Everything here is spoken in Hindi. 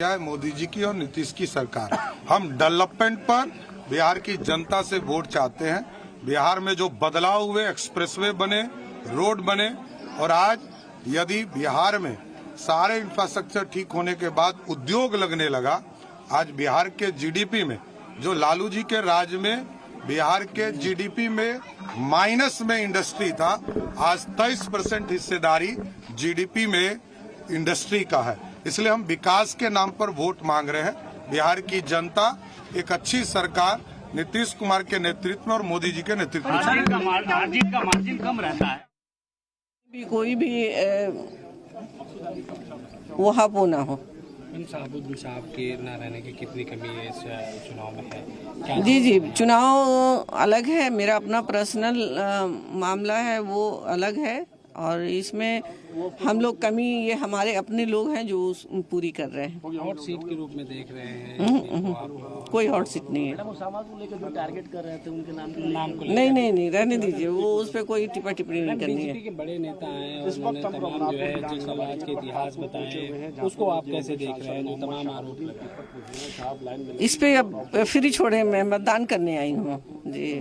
है मोदी जी की और नीतीश की सरकार। हम डेवलपमेंट पर बिहार की जनता से वोट चाहते हैं। बिहार में जो बदलाव हुए, एक्सप्रेसवे बने, रोड बने, और आज यदि बिहार में सारे इंफ्रास्ट्रक्चर ठीक होने के बाद उद्योग लगने लगा, आज बिहार के जीडीपी में, जो लालू जी के राज में बिहार के जीडीपी में माइनस में इंडस्ट्री था, आज 23% हिस्सेदारी जीडीपी में इंडस्ट्री का है। इसलिए हम विकास के नाम पर वोट मांग रहे हैं। बिहार की जनता एक अच्छी सरकार नीतीश कुमार के नेतृत्व में और मोदी जी के नेतृत्व में। मार्जिन कम रहता है। कोई भी वहां ना हो। शहाबुद्दीन साहब के न रहने की कितनी कमी है इस चुनाव में है? जी, चुनाव अलग है, मेरा अपना पर्सनल मामला है, वो अलग है, और इसमें हम लोग कमी, ये हमारे अपने लोग हैं जो पूरी कर रहे हैं। हॉट सीट के रूप में देख रहे हैं? कोई हॉट सीट नहीं है। जो टारगेट कर रहे थे उनके नाम को नहीं, रहने दीजिए, वो उस पर कोई टिप्पणी नहीं करनी है। के बड़े नेता हैं और उन्होंने तमाम जो है जिन समाज के इतिहास बताए, उसको आप कैसे देख रहे हैं? जो तमाम आरोप लगे इस पे अब फ्री छोड़े, मैं मतदान करने आई हूँ जी।